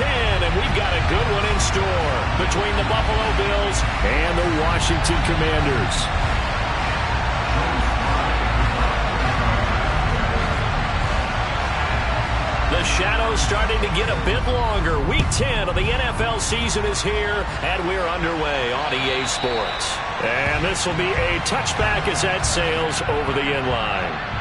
and we've got a good one in store between the Buffalo Bills and the Washington Commanders. The shadow's starting to get a bit longer. Week 10 of the NFL season is here, and we're underway on EA Sports. And this will be a touchback as that sails over the end line.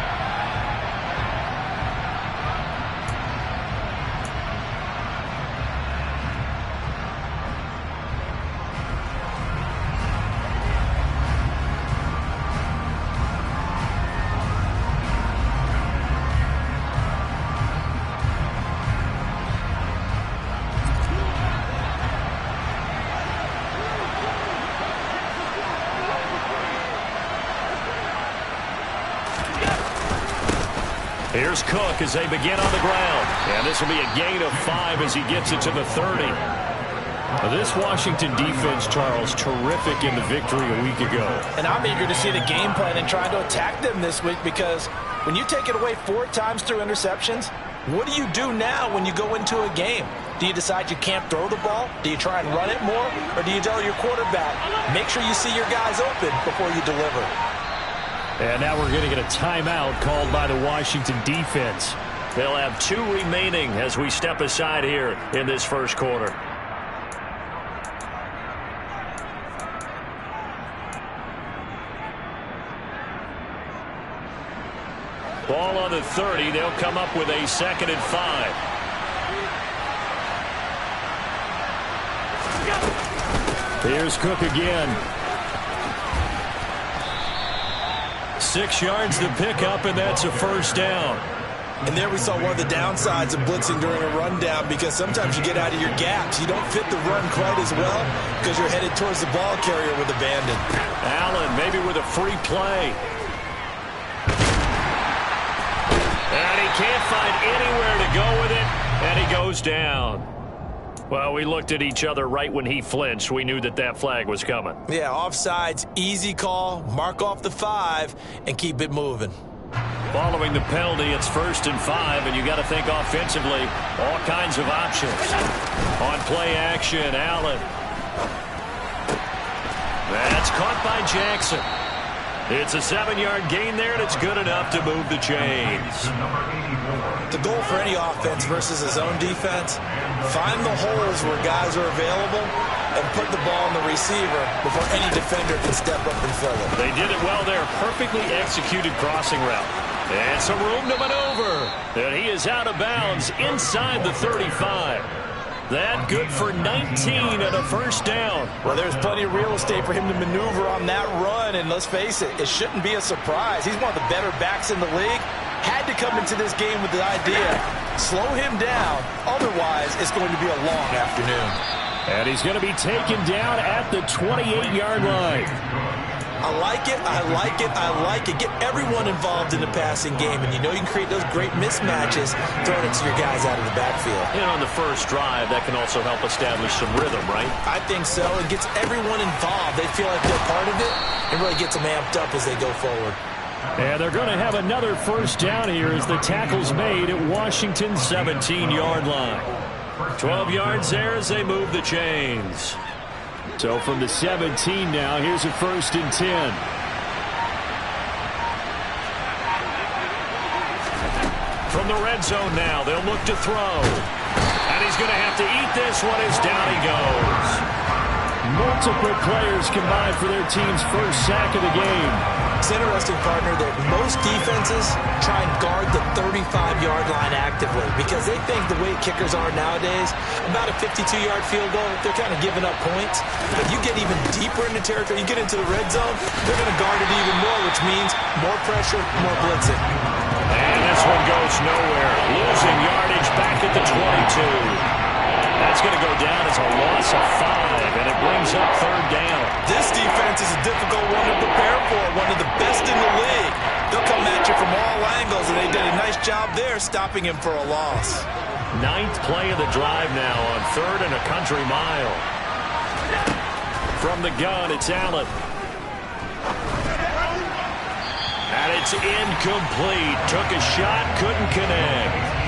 Here's Cook as they begin on the ground. And this will be a gain of 5 as he gets it to the 30. This Washington defense, Charles, terrific in the victory a week ago. And I'm eager to see the game plan and try to attack them this week, because when you take it away 4 times through interceptions, what do you do now when you go into a game? Do you decide you can't throw the ball? Do you try and run it more? Or do you tell your quarterback, make sure you see your guys open before you deliver? And now we're going to get a timeout called by the Washington defense. They'll have 2 remaining as we step aside here in this first quarter. Ball on the 30. They'll come up with a 2nd and 5. Here's Cook again. 6 yards to pick up, and that's a first down. And there we saw one of the downsides of blitzing during a rundown, because sometimes you get out of your gaps. You don't fit the run quite as well because you're headed towards the ball carrier with abandon. Allen maybe with a free play. And he can't find anywhere to go with it, and he goes down. Well, we looked at each other right when he flinched. We knew that that flag was coming. Yeah, offsides, easy call, mark off the 5, and keep it moving. Following the penalty, it's 1st and 5, and you got to think offensively, all kinds of options. On play action, Allen. That's caught by Jackson. It's a 7-yard gain there, and it's good enough to move the chains. The goal for any offense versus his own defense, find the holes where guys are available and put the ball on the receiver before any defender can step up and fill it. They did it well there. Perfectly executed crossing route. And some room to maneuver. And he is out of bounds inside the 35. That good for 19 and a first down. Well, there's plenty of real estate for him to maneuver on that run, and let's face it, it shouldn't be a surprise. He's one of the better backs in the league. Had to come into this game with the idea, slow him down, otherwise it's going to be a long afternoon. And he's going to be taken down at the 28-yard line. I like it, I like it, I like it. Get everyone involved in the passing game, and you know you can create those great mismatches throwing it to your guys out of the backfield. And on the first drive, that can also help establish some rhythm, right? I think so. It gets everyone involved. They feel like they're part of it, and really gets them amped up as they go forward. And they're going to have another first down here as the tackle's made at Washington's 17-yard line. 12 yards there as they move the chains. So from the 17 now, here's a 1st and 10. From the red zone now, they'll look to throw. And he's going to have to eat this one as down he goes. Multiple players combined for their team's first sack of the game. It's interesting, partner, that most defenses try and guard the 35-yard line actively because they think the way kickers are nowadays, about a 52-yard field goal, they're kind of giving up points. But you get even deeper into territory, you get into the red zone, they're going to guard it even more, which means more pressure, more blitzing. And this one goes nowhere. Losing yardage back at the 22. That's going to go down as a loss of 5, and it brings up 3rd down. This defense is a difficult one to prepare for, one of the best in the league. They'll come at you from all angles, and they did a nice job there stopping him for a loss. 9th play of the drive now on 3rd and a country mile. From the gun, it's Allen. And it's incomplete. Took a shot, couldn't connect.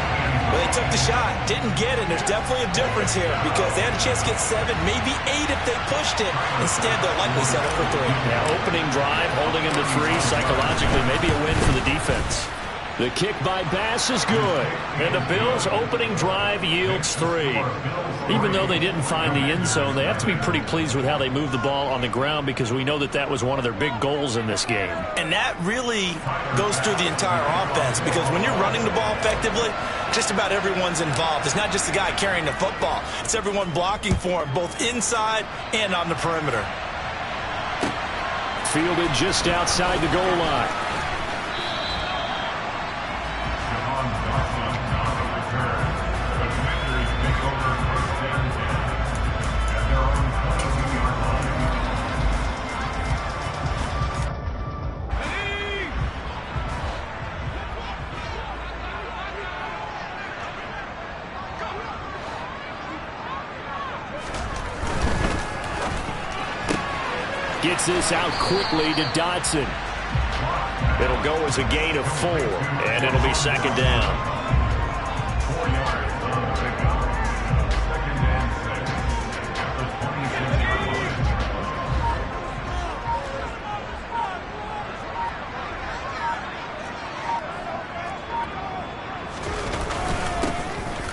Well, they took the shot, didn't get it. There's definitely a difference here because they had a chance to get 7, maybe 8 if they pushed it. Instead, they'll likely settle for 3. Yeah, opening drive, holding into 3, psychologically, maybe a win for the defense. The kick by Bass is good, and the Bills' opening drive yields 3. Even though they didn't find the end zone, they have to be pretty pleased with how they moved the ball on the ground because we know that that was one of their big goals in this game. And that really goes through the entire offense because when you're running the ball effectively, just about everyone's involved. It's not just the guy carrying the football. It's everyone blocking for him, both inside and on the perimeter. Fielded just outside the goal line. Gets this out quickly to Dotson. It'll go as a gain of 4, and it'll be 2nd down.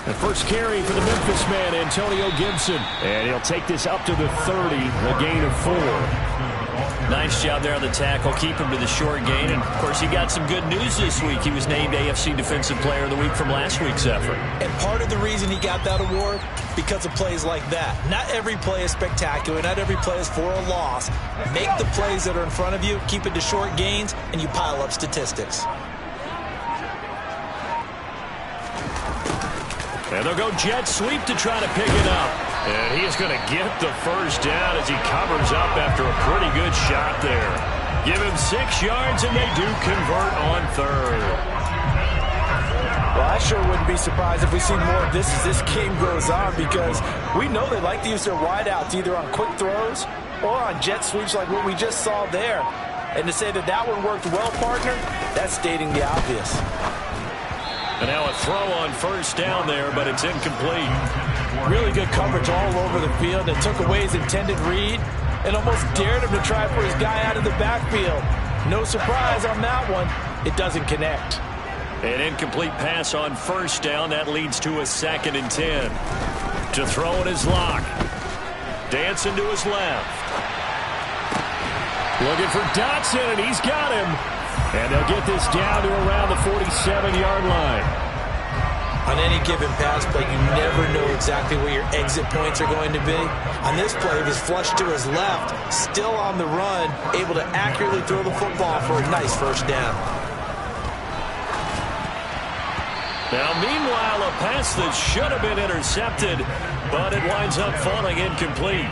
The first carry for the Memphis man, Antonio Gibson. And he'll take this up to the 30, a gain of 4. Nice job there on the tackle. Keep him to the short gain. And, of course, he got some good news this week. He was named AFC Defensive Player of the Week from last week's effort. And part of the reason he got that award, because of plays like that. Not every play is spectacular. Not every play is for a loss. Make the plays that are in front of you, keep it to short gains, and you pile up statistics. And they'll go jet sweep to try to pick it up. And he is going to get the first down as he covers up after a pretty good shot there. Give him 6 yards, and they do convert on 3rd. Well, I sure wouldn't be surprised if we see more of this as this game goes on because we know they like to use their wideouts either on quick throws or on jet sweeps like what we just saw there. And to say that that one worked well, partner, that's stating the obvious. And now a throw on 1st down there, but it's incomplete. Really good coverage all over the field. It took away his intended read and almost dared him to try for his guy out of the backfield. No surprise on that one. It doesn't connect. An incomplete pass on 1st down. That leads to a 2nd and 10. To throw in his lock. Dancing to his left. Looking for Dotson, and he's got him. And they'll get this down to around the 47-yard line. On any given pass play, you never know exactly where your exit points are going to be. On this play, he was flushed to his left, still on the run, able to accurately throw the football for a nice 1st down. Now, meanwhile, a pass that should have been intercepted, but it winds up falling incomplete.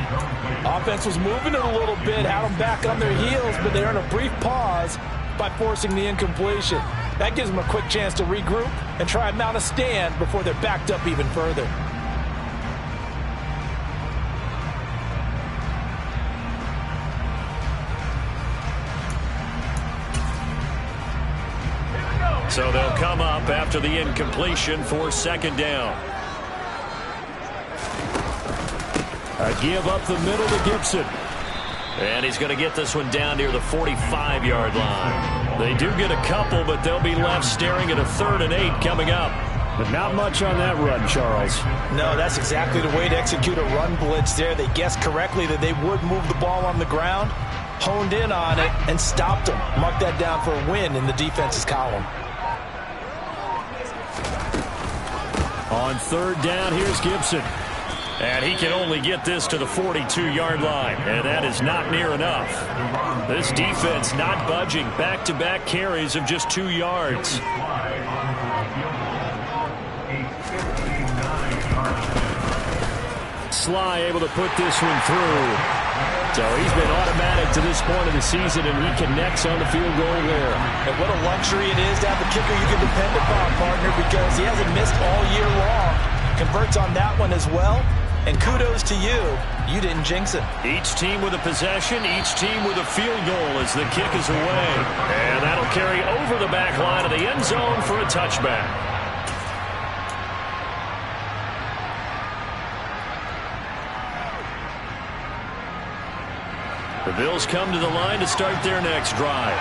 Offense was moving it a little bit, had them back on their heels, but they're in a brief pause by forcing the incompletion. That gives them a quick chance to regroup and try and mount a stand before they're backed up even further. So they'll come up after the incompletion for 2nd down. A give up the middle to Gibson. And he's going to get this one down near the 45-yard line. They do get a couple, but they'll be left staring at a 3rd and 8 coming up. But not much on that run, Charles. No, that's exactly the way to execute a run blitz there. They guessed correctly that they would move the ball on the ground, honed in on it, and stopped them. Mark that down for a win in the defense's column. On 3rd down, here's Gibson. And he can only get this to the 42-yard line, and that is not near enough. This defense not budging. Back-to-back carries of just 2 yards. Sly able to put this one through. So he's been automatic to this point of the season, and he connects on the field goal there. And what a luxury it is to have a kicker you can depend upon, partner, because he hasn't missed all year long. Converts on that one as well. And kudos to you. You didn't jinx it. Each team with a possession, each team with a field goal as the kick is away. And that'll carry over the back line of the end zone for a touchback. The Bills come to the line to start their next drive.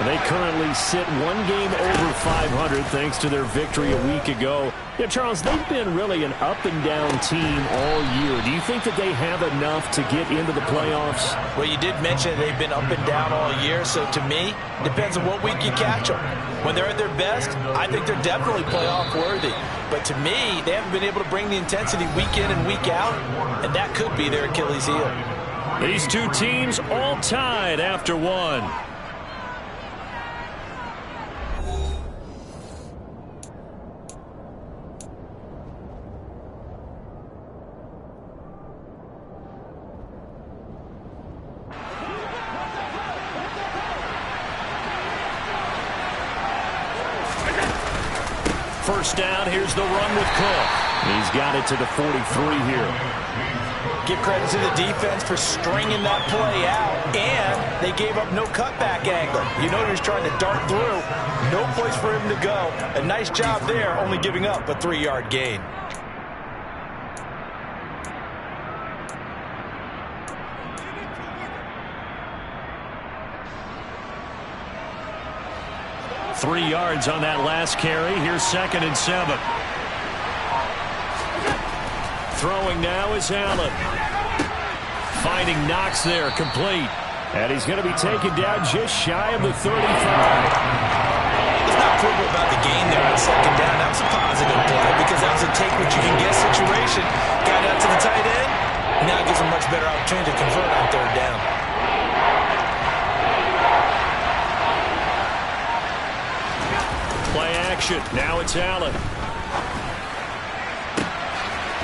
They currently sit one game over 500 thanks to their victory a week ago. Yeah, Charles, they've been really an up-and-down team all year. Do you think that they have enough to get into the playoffs? Well, you did mention they've been up and down all year, so to me, depends on what week you catch them. When they're at their best, I think they're definitely playoff worthy. But to me, they haven't been able to bring the intensity week in and week out, and that could be their Achilles heel. These two teams all tied after one. First down, here's the run with Cook. He's got it to the 43 here. Give credit to the defense for stringing that play out, and they gave up no cutback angle. You know he was trying to dart through. No place for him to go. A nice job there, only giving up a 3-yard gain. Three yards on that last carry. Here's 2nd and 7. Throwing now is Allen. Finding Knox there, complete. And he's going to be taken down just shy of the 35. Let's not quibble about the gain there on 2nd down. That was a positive play because that was a take-what-you-can-get situation. Got out to the tight end. Now it gives a much better opportunity to convert on 3rd down. Play action. Now it's Allen.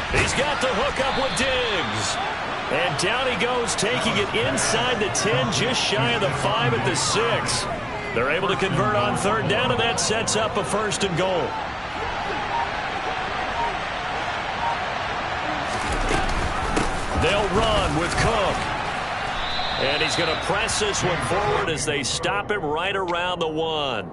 He's got the hook up with Diggs. And down he goes, taking it inside the 10, just shy of the 5 at the 6. They're able to convert on 3rd down, and that sets up a 1st and goal. They'll run with Cook. And he's going to press this one forward as they stop him right around the 1.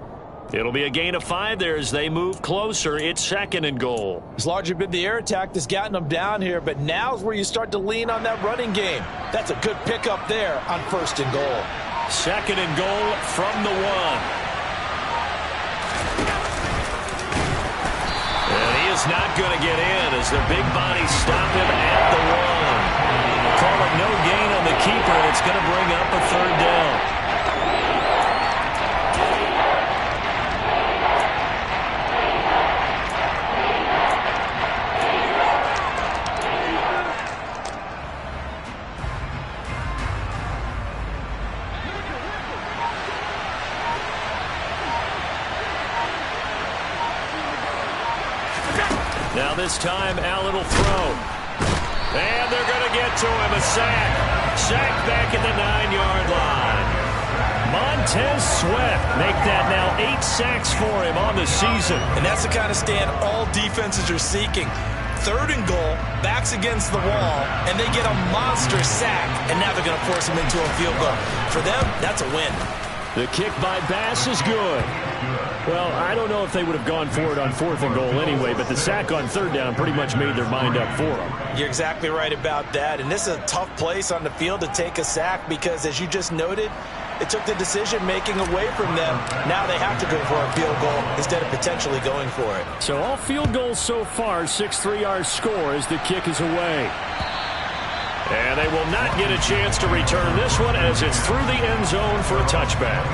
It'll be a gain of 5 there as they move closer. It's 2nd and goal. It's largely been the air attack that's gotten them down here, but now's where you start to lean on that running game. That's a good pickup there on 1st and goal. 2nd and goal from the 1. And he is not going to get in as the big bodies stop him at the 1. Call it no gain on the keeper, and it's going to bring up a 3rd down. Now this time, Allen will throw. And they're going to get to him. A sack. Sack back at the 9-yard line. Montez Sweat make that now 8 sacks for him on the season. And that's the kind of stand all defenses are seeking. 3rd and goal, backs against the wall, and they get a monster sack. And now they're going to force him into a field goal. For them, that's a win. The kick by Bass is good. Well, I don't know if they would have gone for it on 4th and goal anyway, but the sack on 3rd down pretty much made their mind up for them. You're exactly right about that. And this is a tough place on the field to take a sack because, as you just noted, it took the decision-making away from them. Now they have to go for a field goal instead of potentially going for it. So all field goals so far, 6-3-yard score as the kick is away. And they will not get a chance to return this one as it's through the end zone for a touchback.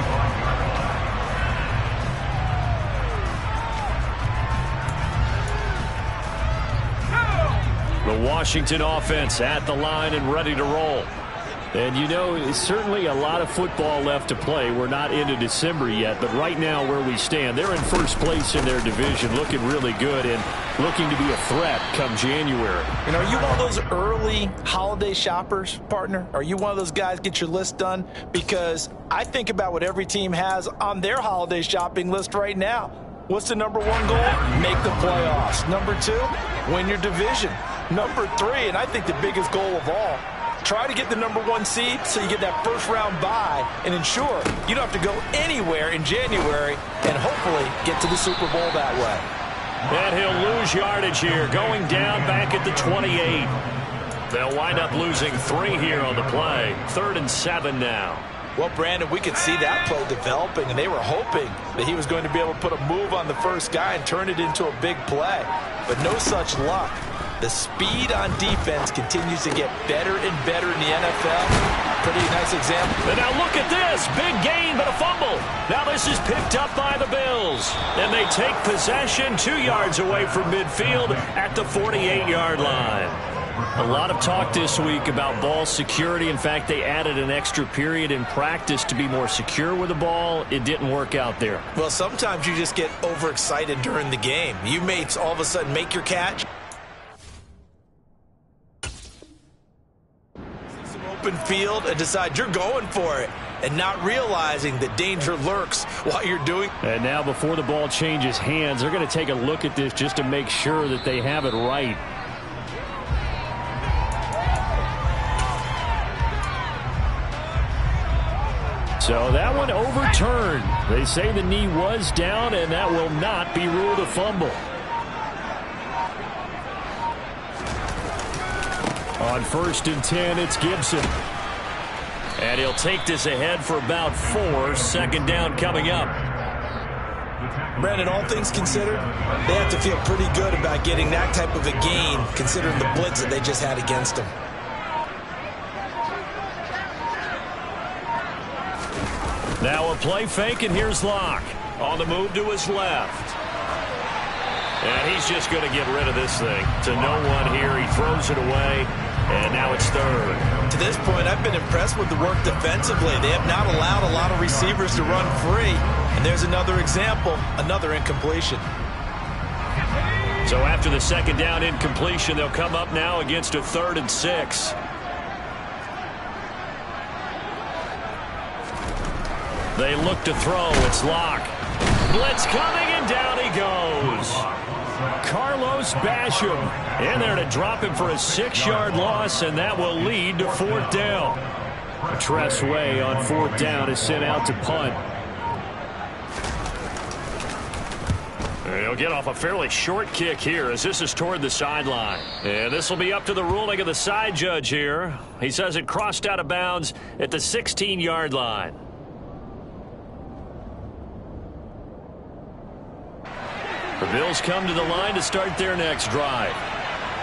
The Washington offense at the line and ready to roll. And you know, it's certainly a lot of football left to play. We're not into December yet, but right now where we stand, they're in first place in their division, looking really good and looking to be a threat come January. You know, are you one of those early holiday shoppers, partner? Are you one of those guys get your list done? Because I think about what every team has on their holiday shopping list right now. What's the number 1 goal? Make the playoffs. Number 2, win your division. Number 3, and I think the biggest goal of all, try to get the number 1 seed so you get that first-round bye and ensure you don't have to go anywhere in January and hopefully get to the Super Bowl that way. And he'll lose yardage here, going down back at the 28. They'll wind up losing 3 here on the play. 3rd and 7 now. Well, Brandon, we could see that play developing, and they were hoping that he was going to be able to put a move on the first guy and turn it into a big play. But no such luck. The speed on defense continues to get better and better in the NFL. Pretty nice example. And now look at this. Big gain, but a fumble. Now this is picked up by the Bills. And they take possession 2 yards away from midfield at the 48-yard line. A lot of talk this week about ball security. In fact, they added an extra period in practice to be more secure with the ball. It didn't work out there. Well, sometimes you just get overexcited during the game. You may all of a sudden make your catch. See some open field and decide you're going for it, and not realizing that danger lurks while you're doing. And now before the ball changes hands, they're going to take a look at this just to make sure that they have it right. So that one overturned. They say the knee was down, and that will not be ruled a fumble. On 1st and 10, it's Gibson. And he'll take this ahead for about 4. 2nd down coming up. Brandon, all things considered, they have to feel pretty good about getting that type of a gain, considering the blitz that they just had against them. Now a play fake, and here's Locke. On the move to his left. And he's just going to get rid of this thing. To no one here. He throws it away, and now it's 3rd. To this point, I've been impressed with the work defensively. They have not allowed a lot of receivers to run free. And there's another example, another incompletion. So after the 2nd down incompletion, they'll come up now against a 3rd and 6. They look to throw. It's Locke. Blitz coming, and down he goes. Carlos Basham in there to drop him for a 6-yard loss, and that will lead to 4th down. Tress Way on 4th down is sent out to punt. He'll get off a fairly short kick here as this is toward the sideline. And this will be up to the ruling of the side judge here. He says it crossed out of bounds at the 16-yard line. The Bills come to the line to start their next drive.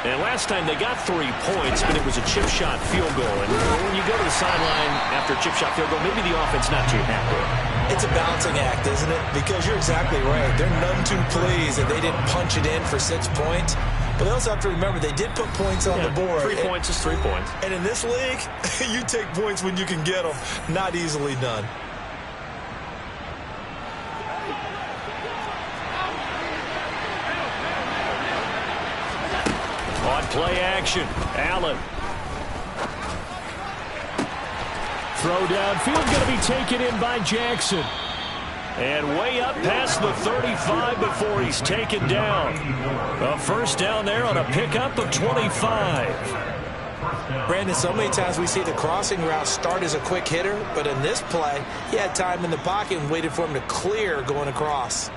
And last time they got 3 points, but it was a chip shot field goal. And when you go to the sideline after a chip shot field goal, maybe the offense not too happy. It's a balancing act, isn't it? Because you're exactly right. They're none too pleased that they didn't punch it in for 6 points. But they also have to remember they did put points on the board. 3 points is 3 points. And in this league, you take points when you can get them. Not easily done. On play action, Allen. Throw downfield going to be taken in by Jackson. And way up past the 35 before he's taken down. A 1st down there on a pickup of 25. Brandon, so many times we see the crossing route start as a quick hitter, but in this play, he had time in the pocket and waited for him to clear going across.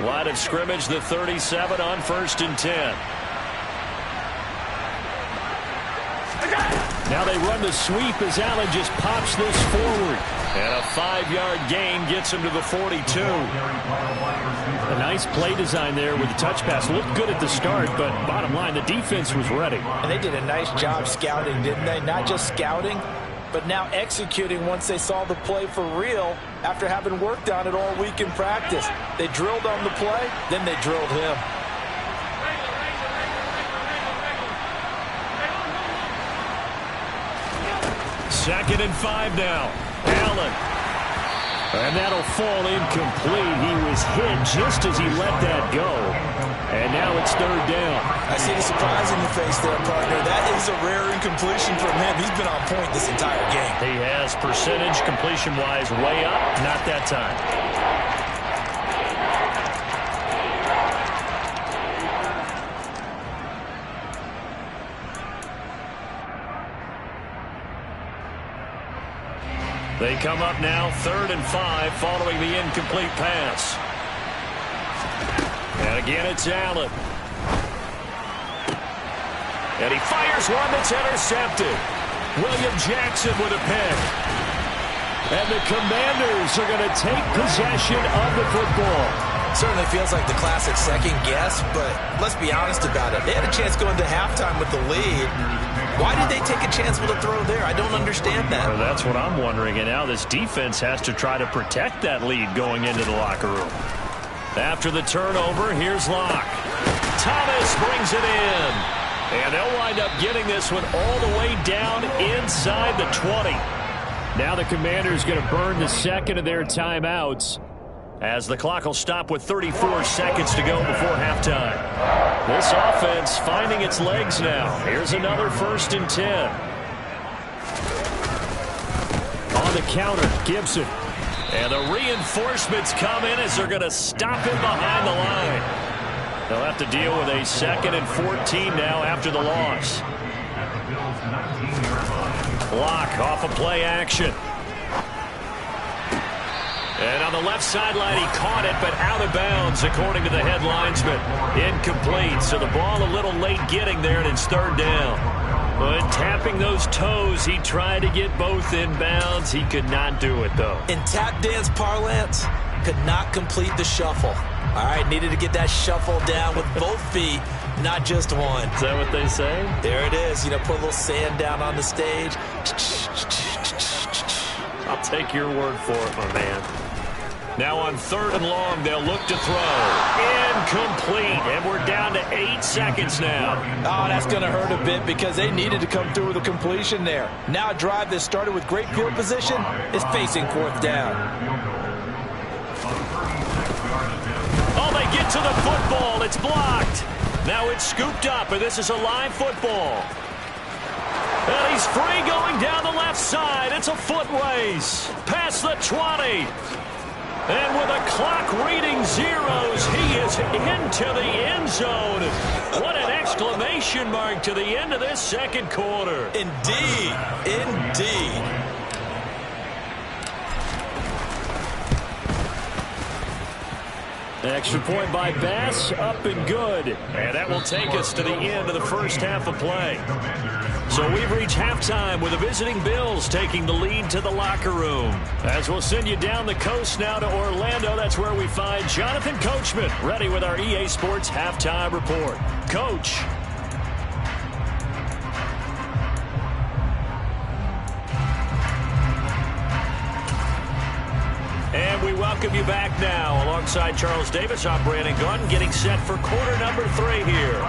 Line of scrimmage, the 37 on 1st and 10. Now they run the sweep as Allen just pops this forward. And a 5-yard gain gets him to the 42. A nice play design there with the touch pass. Looked good at the start, but bottom line, the defense was ready. And they did a nice job scouting, didn't they? Not just scouting, but now executing once they saw the play for real after having worked on it all week in practice. They drilled on the play, then they drilled him. Second and 5 now. Allen. And that'll fall incomplete. He was hit just as he let that go. And now it's 3rd down. I see the surprise in your face there, partner. That is a rare incompletion from him. He's been on point this entire game. He has percentage completion-wise way up. Not that time. They come up now 3rd and 5 following the incomplete pass. Again, it's Allen. And he fires one that's intercepted. William Jackson with a pick. And the Commanders are going to take possession of the football. Certainly feels like the classic second guess, but let's be honest about it. They had a chance going to halftime with the lead. Why did they take a chance with a throw there? I don't understand that. Well, that's what I'm wondering. And now this defense has to try to protect that lead going into the locker room. After the turnover, here's Locke. Thomas brings it in. And they'll wind up getting this one all the way down inside the 20. Now the Commanders going to burn the second of their timeouts, as the clock will stop with 34 seconds to go before halftime. This offense finding its legs now. Here's another 1st and 10. On the counter, Gibson. And the reinforcements come in as they're going to stop him behind the line. They'll have to deal with a 2nd and 14 now after the loss. Locke off of play action. And on the left sideline, he caught it, but out of bounds, according to the head linesman. Incomplete, so the ball a little late getting there, and it's 3rd down. But tapping those toes, he tried to get both in bounds. He could not do it, though. In tap dance parlance, could not complete the shuffle. All right, needed to get that shuffle down with both feet, not just one. Is that what they say? There it is. You know, put a little sand down on the stage. I'll take your word for it, my man. Now on 3rd and long, they'll look to throw. Incomplete, and we're down to 8 seconds now. Oh, that's going to hurt a bit because they needed to come through with a completion there. Now a drive that started with great field position is facing 4th down. Oh, they get to the football. It's blocked. Now it's scooped up, and this is a live football. And he's free going down the left side. It's a foot race. Past the 20. And with a clock reading zeros, he is into the end zone. What an exclamation mark to the end of this 2nd quarter. Indeed. Indeed. Extra point by Bass, up and good. And that will take us to the end of the first half of play. So we've reached halftime with the visiting Bills taking the lead to the locker room. As we'll send you down the coast now to Orlando, that's where we find Jonathan Coachman ready with our EA Sports Halftime Report. Coach. And we welcome you back now. Alongside Charles Davis, I'm Brandon Gunn, getting set for quarter number 3 here.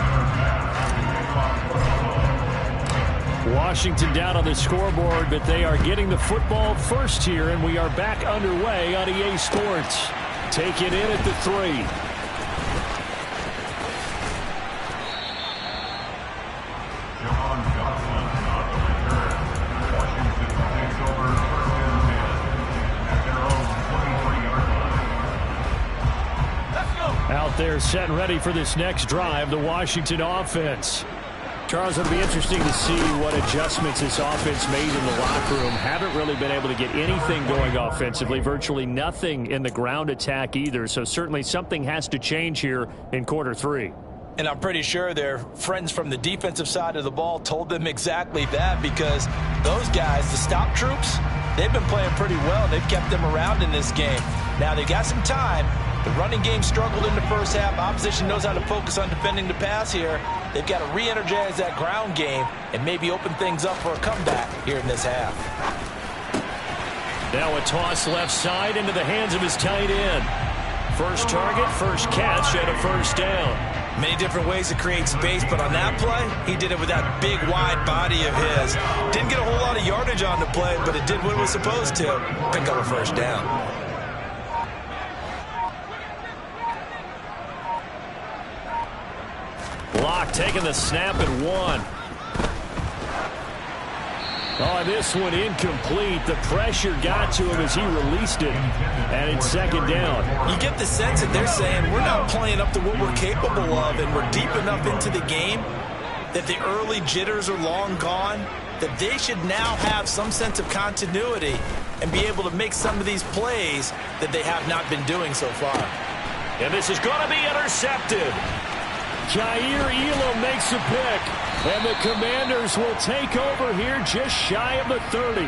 Washington down on the scoreboard, but they are getting the football first here, and we are back underway on EA Sports. Taken in at the 3. Out there set and ready for this next drive, the Washington offense. Charles, it'll be interesting to see what adjustments this offense made in the locker room. Haven't really been able to get anything going offensively, virtually nothing in the ground attack either. So certainly something has to change here in quarter 3. And I'm pretty sure their friends from the defensive side of the ball told them exactly that, because those guys, the stop troops, they've been playing pretty well. They've kept them around in this game. Now they got some time. The running game struggled in the first half. Opposition knows how to focus on defending the pass here. They've got to re-energize that ground game and maybe open things up for a comeback here in this half. Now a toss left side into the hands of his tight end. First target, first catch, and a 1st down. Many different ways to create space, but on that play, he did it with that big, wide body of his. Didn't get a whole lot of yardage on the play, but it did what it was supposed to. Pick up a 1st down. Locke taking the snap at 1. Oh, this one incomplete. The pressure got to him as he released it, and it's 2nd down. You get the sense that they're saying we're not playing up to what we're capable of, and we're deep enough into the game that the early jitters are long gone, that they should now have some sense of continuity and be able to make some of these plays that they have not been doing so far. And this is going to be intercepted. Jair Elam makes a pick. And the Commanders will take over here just shy of the 30.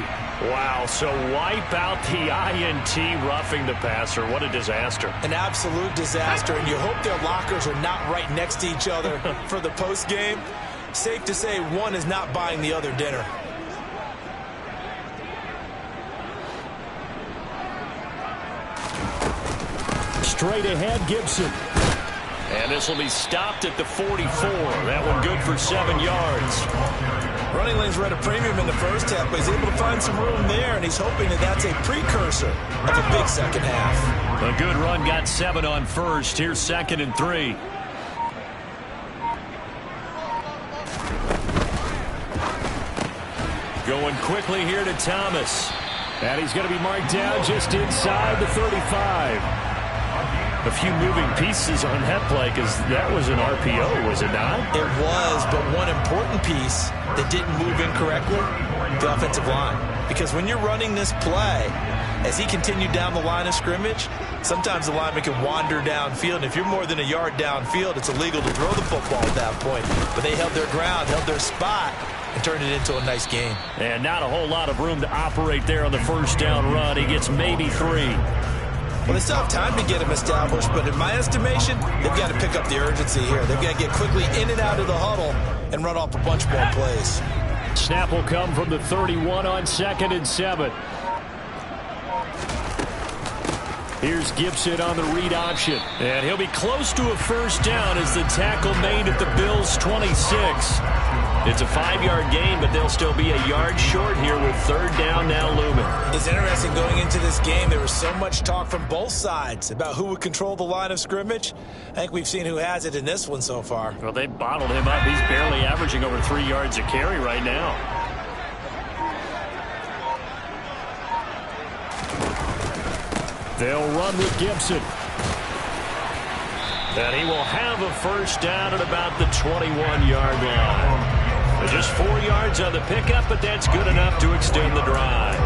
Wow, so wipe out the INT roughing the passer. What a disaster. An absolute disaster, and you hope their lockers are not right next to each other for the postgame. Safe to say one is not buying the other dinner. Straight ahead, Gibson. And this will be stopped at the 44. That one good for 7 yards. Running lanes were at a premium in the first half, but he's able to find some room there, and he's hoping that that's a precursor of a big second half. A good run got 7 on first. Here's 2nd and 3. Going quickly here to Thomas. And he's going to be marked down just inside the 35. A few moving pieces on that play because that was an RPO, was it not? It was, but one important piece that didn't move incorrectly, the offensive line. Because when you're running this play, as he continued down the line of scrimmage, sometimes the lineman can wander downfield. And if you're more than a yard downfield, it's illegal to throw the football at that point. But they held their ground, held their spot, and turned it into a nice game. And not a whole lot of room to operate there on the first down run. He gets maybe 3. Well, they still have time to get him established, but in my estimation, they've got to pick up the urgency here. They've got to get quickly in and out of the huddle and run off a bunch more plays. Snap will come from the 31 on 2nd and 7. Here's Gibson on the read option. And he'll be close to a first down as the tackle made at the Bills' 26. It's a 5-yard gain, but they'll still be a yard short here with 3rd down now looming. It's interesting going into this game. There was so much talk from both sides about who would control the line of scrimmage. I think we've seen who has it in this one so far. Well, they bottled him up. He's barely averaging over 3 yards a carry right now. They'll run with Gibson. And he will have a first down at about the 21-yard line. Just 4 yards on the pickup, but that's good enough to extend the drive.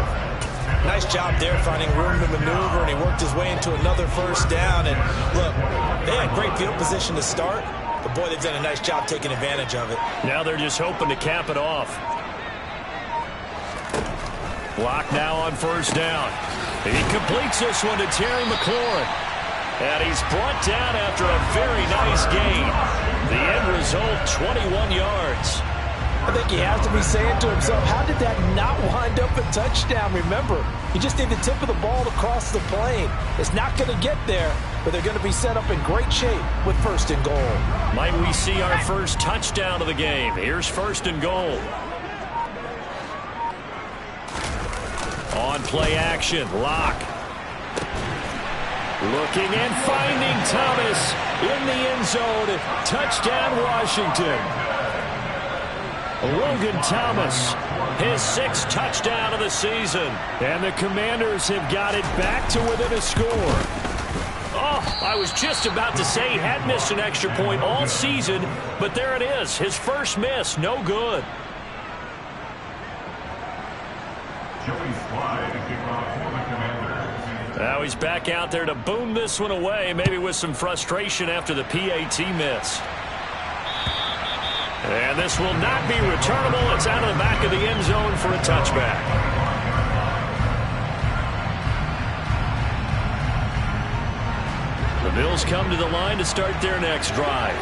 Nice job there finding room to maneuver, and he worked his way into another first down. And look, they had great field position to start, but boy, they've done a nice job taking advantage of it. Now they're just hoping to cap it off. Block now on first down. He completes this one to Terry McLaurin. And he's brought down after a very nice gain. The end result, 21 yards. I think he has to be saying to himself, how did that not wind up a touchdown? Remember, you just need the tip of the ball to cross the plane. It's not going to get there, but they're going to be set up in great shape with 1st and goal. Might we see our first touchdown of the game? Here's 1st and goal. On play action, Locke. Looking and finding Thomas in the end zone. Touchdown, Washington. Logan Thomas, his 6th touchdown of the season. And the Commanders have got it back to within a score. Oh, I was just about to say he had missed an extra point all season, but there it is. His first miss, no good. Now he's back out there to boom this one away, maybe with some frustration after the PAT miss. And this will not be returnable. It's out of the back of the end zone for a touchback. The Bills come to the line to start their next drive.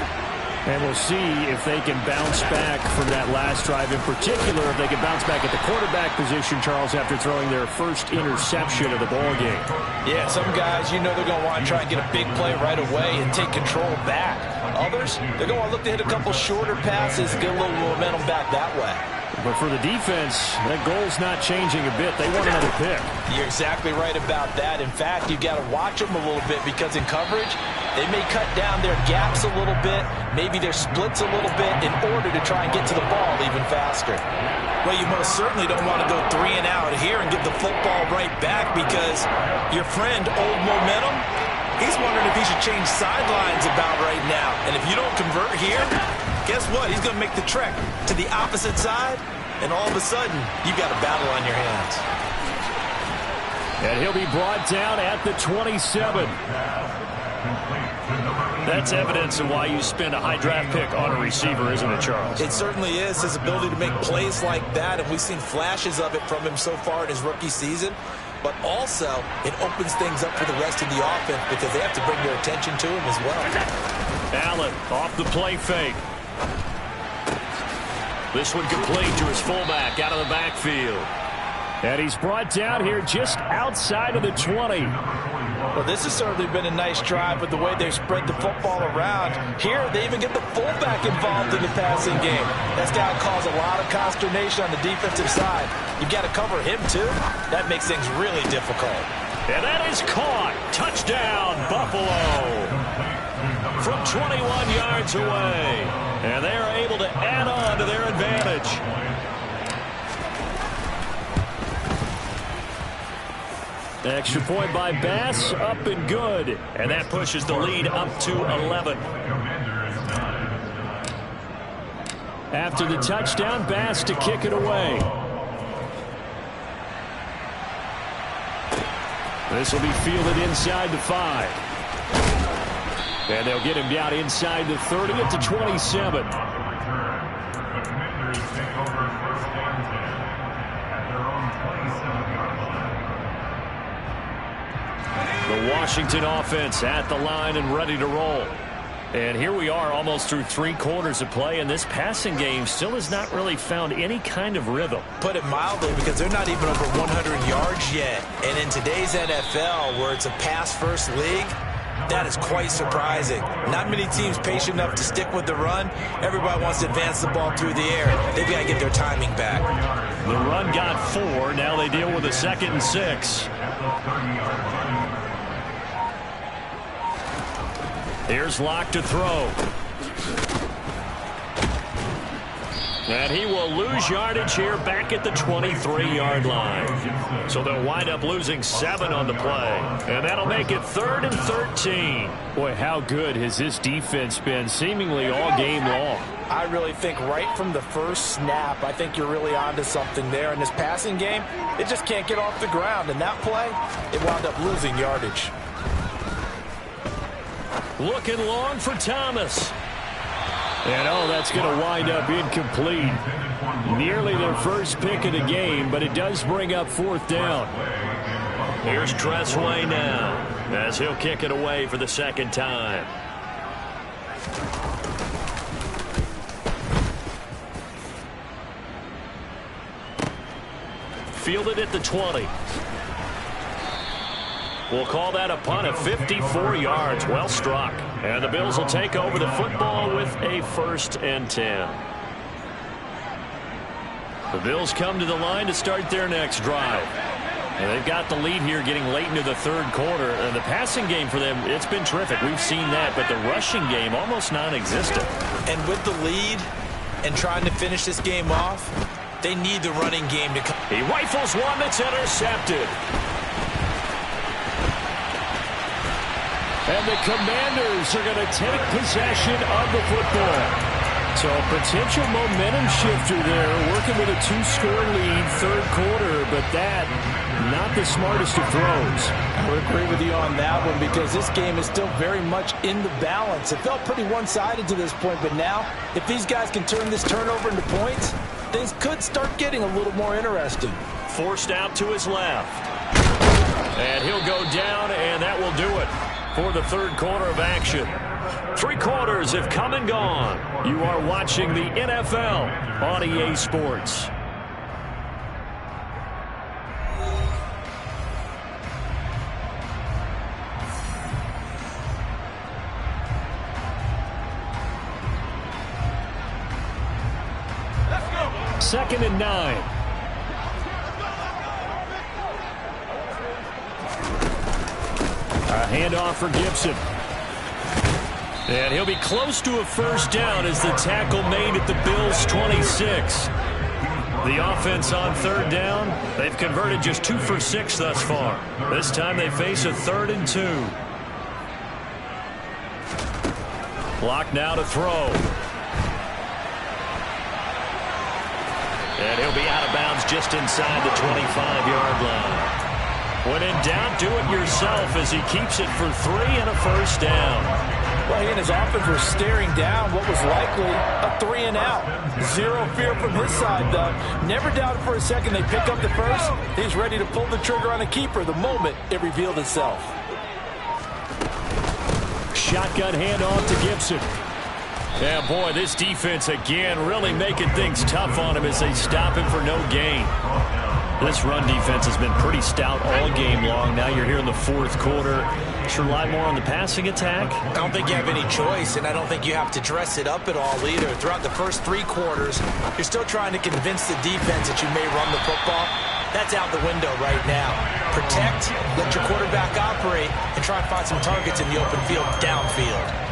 And we'll see if they can bounce back from that last drive. In particular, if they can bounce back at the quarterback position, Charles, after throwing their first interception of the ballgame. Yeah, some guys, you know they're going to want to try and get a big play right away and take control back. Others, they're going to want to look to hit a couple shorter passes, get a little momentum back that way. But for the defense, that goal's not changing a bit. They want another pick. You're exactly right about that. In fact, you've got to watch them a little bit because in coverage, they may cut down their gaps a little bit, maybe their splits a little bit in order to try and get to the ball even faster. Well, you most certainly don't want to go 3 and out here and give the football right back because your friend, Old Momentum, he's wondering if he should change sidelines about right now. And if you don't convert here, guess what? He's going to make the trek to the opposite side, and all of a sudden, you've got a battle on your hands. And he'll be brought down at the 27. That's evidence of why you spend a high draft pick on a receiver, isn't it, Charles? It certainly is. His ability to make plays like that, and we've seen flashes of it from him so far in his rookie season. But also, it opens things up for the rest of the offense because they have to bring their attention to him as well. Allen off the play fake. This one complete to his fullback out of the backfield. And he's brought down here just outside of the 20. Well, this has certainly been a nice drive with the way they've spread the football around. Here, they even get the fullback involved in the passing game. That's got to cause a lot of consternation on the defensive side. You've got to cover him, too. That makes things really difficult. And that is caught. Touchdown, Buffalo. From 21 yards away. And they are able to add on to their advantage. Extra point by Bass, up and good. And that pushes the lead up to 11. After the touchdown, Bass to kick it away. This will be fielded inside the 5. And they'll get him down inside the 30 at the 27. The Washington offense at the line and ready to roll. And here we are almost through 3 quarters of play, and this passing game still has not really found any kind of rhythm. Put it mildly, because they're not even over 100 yards yet. And in today's NFL, where it's a pass-first league, that is quite surprising. Not many teams patient enough to stick with the run. Everybody wants to advance the ball through the air. They've got to get their timing back. The run got 4. Now they deal with a 2nd and 6. Here's Locke to throw. And he will lose yardage here back at the 23-yard line. So they'll wind up losing 7 on the play. And that'll make it 3rd and 13. Boy, how good has this defense been seemingly all game long? I really think right from the first snap, I think you're really onto something there. In this passing game, it just can't get off the ground. And that play, it wound up losing yardage. Looking long for Thomas. And, oh, that's going to wind up incomplete. Nearly their first pick of the game, but it does bring up 4th down. Here's Tressway now, as he'll kick it away for the 2nd time. Fielded at the 20. We'll call that a punt of 54 yards. Well struck. And the Bills will take over the football with a 1st and 10. The Bills come to the line to start their next drive. And they've got the lead here getting late into the 3rd quarter. And the passing game for them, it's been terrific. We've seen that. But the rushing game, almost non-existent. And with the lead and trying to finish this game off, they need the running game to come. He rifles one that's intercepted. And the Commanders are going to take possession of the football. So a potential momentum shifter there, working with a 2-score lead, 3rd quarter, but that, not the smartest of throws. I would agree with you on that one because this game is still very much in the balance. It felt pretty one-sided to this point, but now, if these guys can turn this turnover into points, things could start getting a little more interesting. Forced out to his left. And he'll go down, and that will do it for the 3rd quarter of action. 3 quarters have come and gone. You are watching the NFL on EA Sports. Let's go. 2nd and 9. A handoff for Gibson. And he'll be close to a 1st down as the tackle made at the Bills' 26. The offense on 3rd down, they've converted just 2 for 6 thus far. This time they face a 3rd and 2. Block now to throw. And he'll be out of bounds just inside the 25-yard line. When in doubt, do it yourself as he keeps it for 3 and a first down. Well, he and his offense were staring down what was likely a 3 and out. Zero fear from his side, though. Never doubted for a second they pick up the first. He's ready to pull the trigger on a keeper the moment it revealed itself. Shotgun handoff to Gibson. Yeah, boy, this defense again really making things tough on him as they stop him for no gain. This run defense has been pretty stout all game long. Now you're here in the fourth quarter. Should rely more on the passing attack? I don't think you have any choice, and I don't think you have to dress it up at all either. Throughout the first 3 quarters, you're still trying to convince the defense that you may run the football. That's out the window right now. Protect, let your quarterback operate, and try and find some targets in the open field downfield.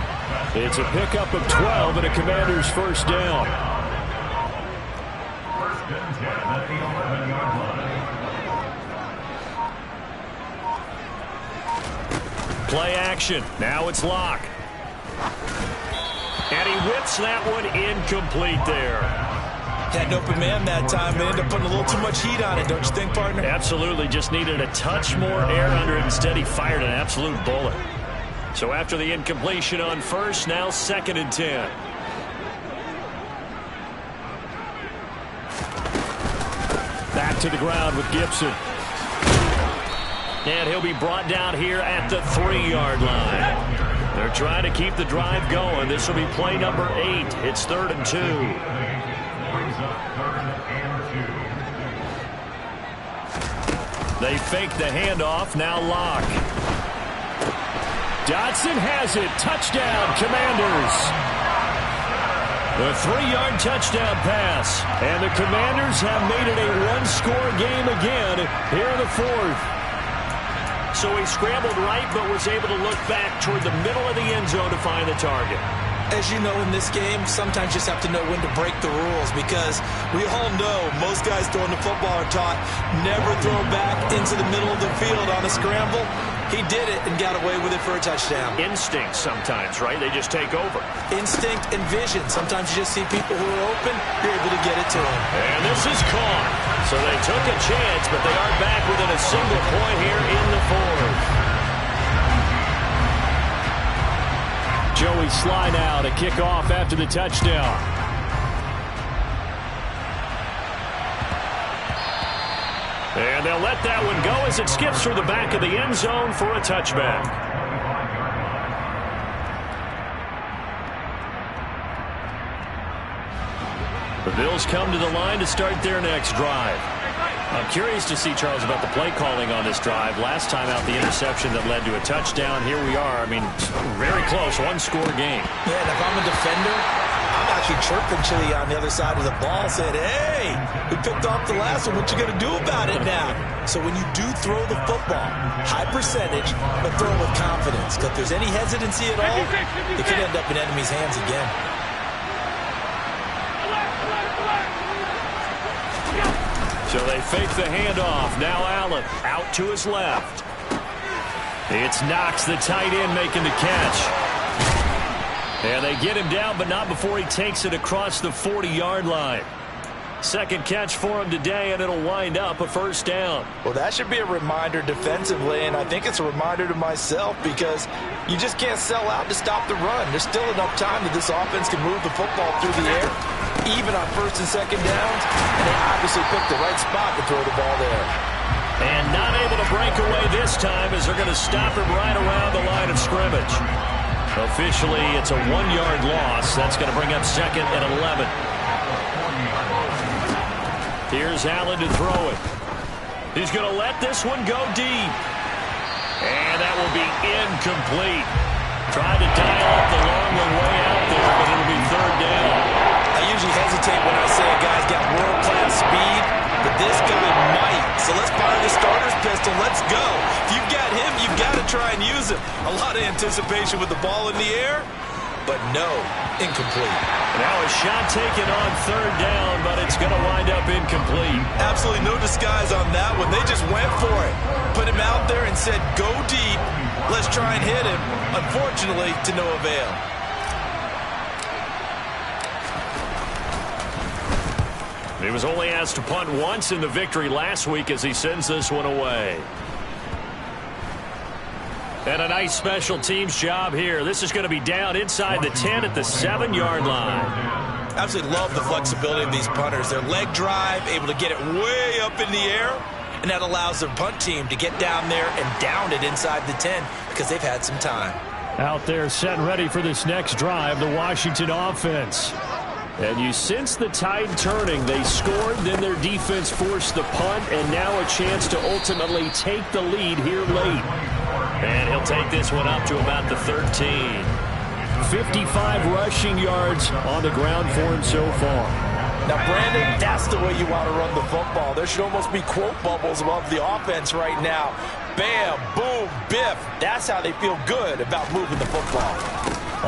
It's a pickup of 12 and a Commander's first down. Play action. Now it's Locke. And he whips that one incomplete there. Had an open man that time. They ended up putting a little too much heat on it, don't you think, partner? Absolutely. Just needed a touch more air under it. Instead, he fired an absolute bullet. So after the incompletion on first, now 2nd and 10. Back to the ground with Gibson. And he'll be brought down here at the 3-yard line. They're trying to keep the drive going. This will be play number 8. It's 3rd and 2. They fake the handoff. Now Locke. Dotson has it. Touchdown, Commanders. The 3-yard touchdown pass. And the Commanders have made it a 1-score game again here in the 4th. So he scrambled right, but was able to look back toward the middle of the end zone to find the target. As you know, in this game, sometimes you just have to know when to break the rules, because we all know most guys throwing the football are taught never throw back into the middle of the field on a scramble. He did it and got away with it for a touchdown. Instinct sometimes, right? They just take over. Instinct and vision. Sometimes you just see people who are open, you're able to get it to them. And this is caught. So they took a chance, but they are back within a single point here in the 4th. Joey Sly now to kick off after the touchdown. And they'll let that one go as it skips through the back of the end zone for a touchback. The Bills come to the line to start their next drive. I'm curious to see, Charles, about the play calling on this drive. Last time out, the interception that led to a touchdown. Here we are. I mean, very close, 1-score game. Yeah, and if I'm a defender, I'm actually chirping Chili on the other side of the ball, saying, hey, we picked off the last one. What you going to do about it now? So when you do throw the football, high percentage, but throw it with confidence. Because if there's any hesitancy at all, it could end up in enemy's hands again. So they fake the handoff. Now Allen out to his left. It's Knox, the tight end, making the catch. And they get him down, but not before he takes it across the 40-yard line. Second catch for him today, and it'll wind up a first down. Well, that should be a reminder defensively, and I think it's a reminder to myself, because you just can't sell out to stop the run. There's still enough time that this offense can move the football through the air, even on 1st and 2nd downs, and they obviously picked the right spot to throw the ball there. And not able to break away this time, as they're going to stop him right around the line of scrimmage. Officially, it's a 1-yard loss. That's going to bring up 2nd and 11. Here's Allen to throw it. He's going to let this one go deep. And that will be incomplete. Tried to dial up the long one way out there, but it'll be 3rd down. I usually hesitate when I say a guy's got world-class speed, but this guy might. So let's fire the starter's pistol. Let's go. If you've got him, you've got to try and use him. A lot of anticipation with the ball in the air, but no, incomplete. Now a shot taken on 3rd down, but it's going to wind up incomplete. Absolutely no disguise on that one. They just went for it. Put him out there and said, go deep. Let's try and hit him. Unfortunately, to no avail. He was only asked to punt once in the victory last week as he sends this one away. And a nice special teams job here. This is going to be down inside the 10 at the 7-yard line. Absolutely love the flexibility of these punters. Their leg drive, able to get it way up in the air, and that allows their punt team to get down there and down it inside the 10 because they've had some time. Out there set and ready for this next drive, the Washington offense. And you sense the tide turning. They scored, then their defense forced the punt, and now a chance to ultimately take the lead here late. And he'll take this one up to about the 13. 55 rushing yards on the ground for him so far. Now, Brandon, that's the way you want to run the football. There should almost be quote bubbles above the offense right now. Bam, boom, biff. That's how they feel good about moving the football.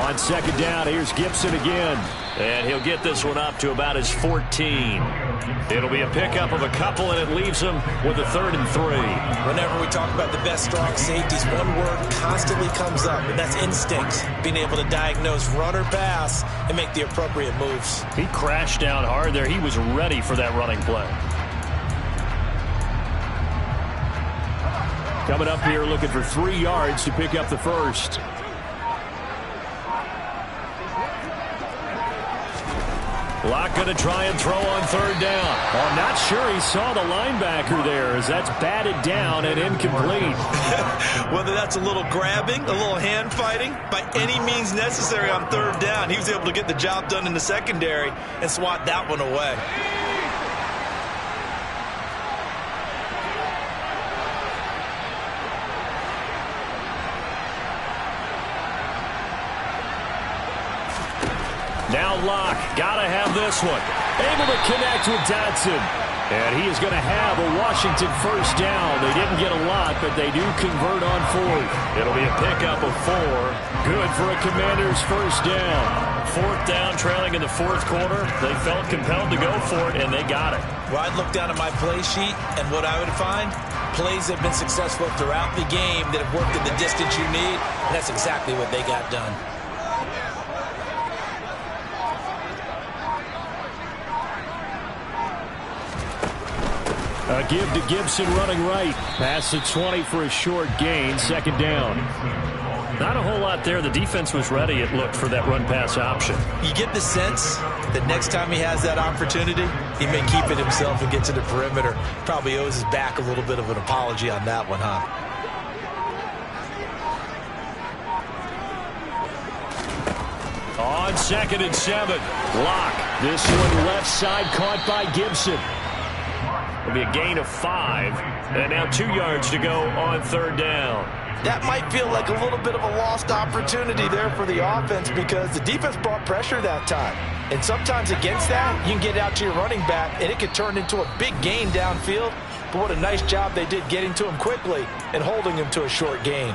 On second down, here's Gibson again. And he'll get this one up to about his 14. It'll be a pickup of a couple, and it leaves him with a 3rd and 3. Whenever we talk about the best strong safeties, one word constantly comes up, and that's instinct. Being able to diagnose run or pass and make the appropriate moves. He crashed down hard there. He was ready for that running play. Coming up here looking for 3 yards to pick up the first. Locke going to try and throw on 3rd down. I'm not sure he saw the linebacker there as that's batted down and incomplete. Whether that's a little grabbing, a little hand fighting, by any means necessary on 3rd down, he was able to get the job done in the secondary and swat that one away. Now Locke, gotta have this one. Able to connect with Dotson. And he is going to have a Washington first down. They didn't get a lot, but they do convert on 4th. It'll be a pickup of 4. Good for a Commanders first down. 4th down, trailing in the 4th quarter. They felt compelled to go for it, and they got it. Well, I'd look down at my play sheet, and what I would find, plays have been successful throughout the game that have worked at the distance you need, and that's exactly what they got done. A give to Gibson running right. Pass the 20 for a short gain. 2nd down. Not a whole lot there. The defense was ready, it looked, for that run-pass option. You get the sense that next time he has that opportunity, he may keep it himself and get to the perimeter. Probably owes his back a little bit of an apology on that one, huh? On 2nd and 7. Locke. This one left side caught by Gibson. It'll be a gain of 5. And now 2 yards to go on 3rd down. That might feel like a little bit of a lost opportunity there for the offense because the defense brought pressure that time. And sometimes against that, you can get it out to your running back, and it could turn into a big gain downfield. But what a nice job they did getting to him quickly and holding him to a short gain.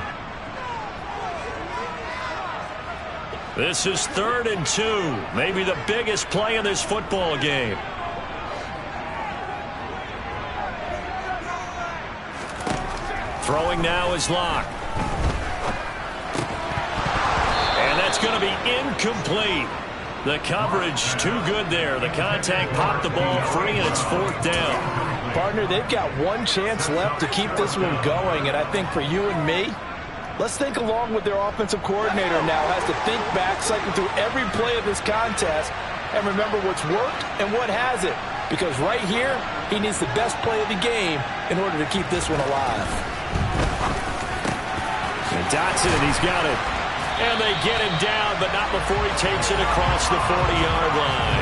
This is 3rd and 2. Maybe the biggest play in this football game. Throwing now is Locke. And that's going to be incomplete. The coverage too good there. The contact popped the ball free, and it's 4th down. Partner, they've got one chance left to keep this one going, and I think for you and me, let's think along with their offensive coordinator now. Has to think back, cycle through every play of this contest, and remember what's worked and what hasn't. Because right here, he needs the best play of the game in order to keep this one alive. And Dotson, he's got it. And they get him down, but not before he takes it across the 40-yard line.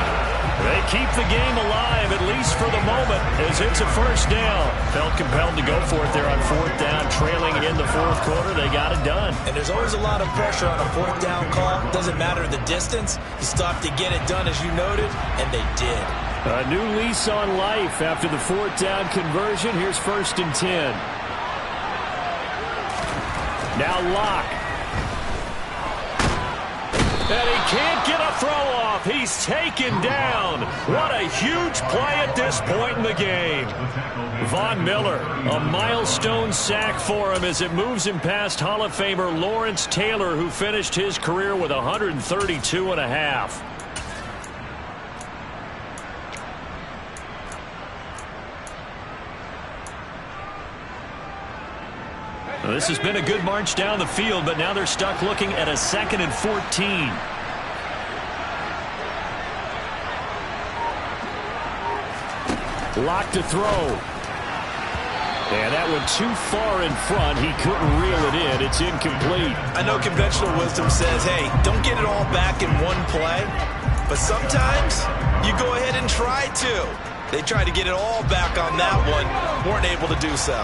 They keep the game alive, at least for the moment, as it's a first down. Felt compelled to go for it there on 4th down, trailing in the 4th quarter. They got it done. And there's always a lot of pressure on a 4th down call. Doesn't matter the distance. You still have to get it done, as you noted, and they did. A new lease on life after the 4th down conversion. Here's 1st and 10. Now Locke. And he can't get a throw off. He's taken down. What a huge play at this point in the game. Von Miller, a milestone sack for him as it moves him past Hall of Famer Lawrence Taylor, who finished his career with 132.5. Well, this has been a good march down the field, but now they're stuck looking at a 2nd and 14. Lock to throw. And that went too far in front. He couldn't reel it in. It's incomplete. I know conventional wisdom says, hey, don't get it all back in one play. But sometimes you go ahead and try to. They tried to get it all back on that one. Weren't able to do so.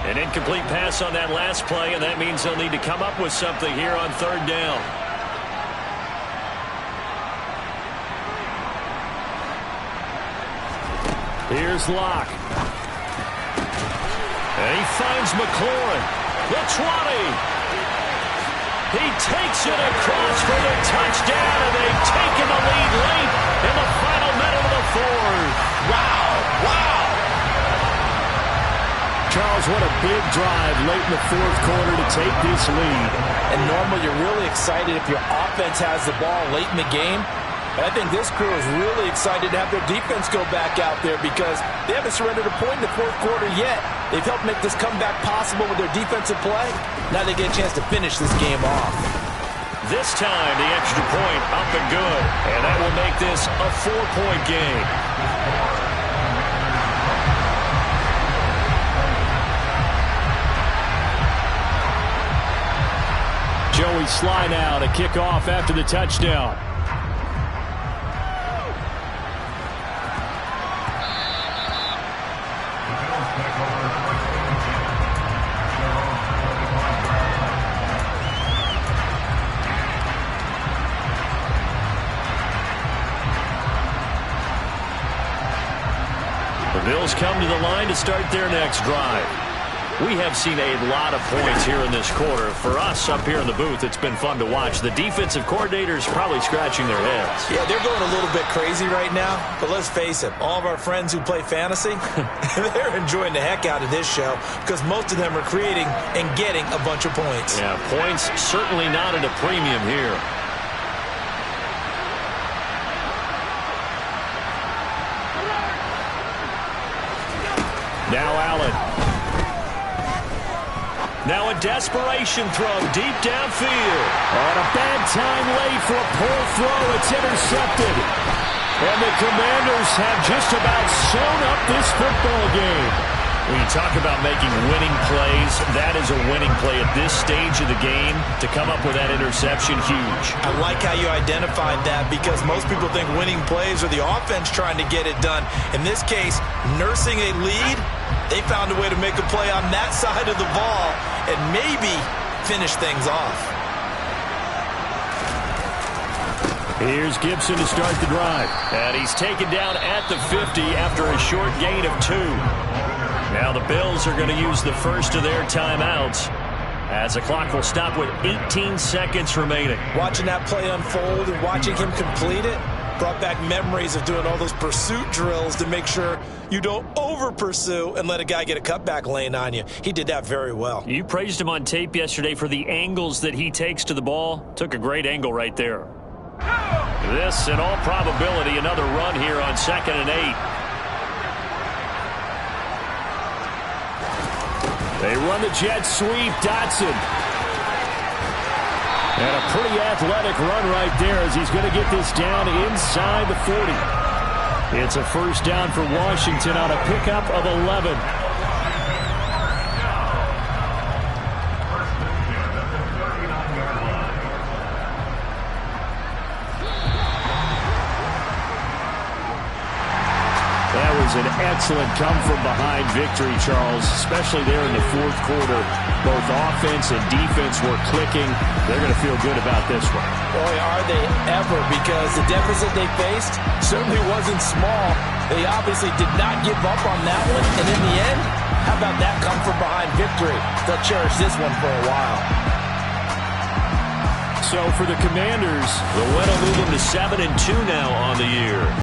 An incomplete pass on that last play, and that means they'll need to come up with something here on 3rd down. Here's Locke. And he finds McLaurin. The 20. He takes it across for the touchdown, and they've taken the lead late in the final minute of the 4th. Wow, wow. Charles, what a big drive late in the 4th quarter to take this lead. And normally you're really excited if your offense has the ball late in the game. But I think this crew is really excited to have their defense go back out there because they haven't surrendered a point in the 4th quarter yet. They've helped make this comeback possible with their defensive play. Now they get a chance to finish this game off. This time, the extra point up and good. And that will make this a 4-point game. Joey Sly now to kick off after the touchdown. The Bills come to the line to start their next drive. We have seen a lot of points here in this quarter. For us up here in the booth, it's been fun to watch. The defensive coordinators probably scratching their heads. Yeah, they're going a little bit crazy right now. But let's face it, all of our friends who play fantasy, they're enjoying the heck out of this show because most of them are creating and getting a bunch of points. Yeah, points certainly not at a premium here. Now Allen. Now a desperation throw deep downfield. On a bad time late for a poor throw. It's intercepted. And the Commanders have just about sewn up this football game. When you talk about making winning plays, that is a winning play at this stage of the game. To come up with that interception, huge. I like how you identified that because most people think winning plays are the offense trying to get it done. In this case, nursing a lead, they found a way to make a play on that side of the ball and maybe finish things off. Here's Gibson to start the drive. And he's taken down at the 50 after a short gain of 2. Now the Bills are going to use the first of their timeouts as the clock will stop with 18 seconds remaining. Watching that play unfold and watching him complete it brought back memories of doing all those pursuit drills to make sure you don't over-pursue and let a guy get a cutback lane on you. He did that very well. You praised him on tape yesterday for the angles that he takes to the ball. Took a great angle right there. This, in all probability, another run here on 2nd and 8. They run the jet sweep. Dotson. And a pretty athletic run right there as he's going to get this down inside the 40. It's a first down for Washington on a pickup of 11. That was an excellent come-from-behind victory, Charles, especially there in the 4th quarter. Both offense and defense were clicking. They're going to feel good about this one. Boy, are they ever, because the deficit they faced certainly wasn't small. They obviously did not give up on that one, and in the end, how about that come-from-behind victory? They'll cherish this one for a while. So for the Commanders, the win will move them to 7-2 now on the year.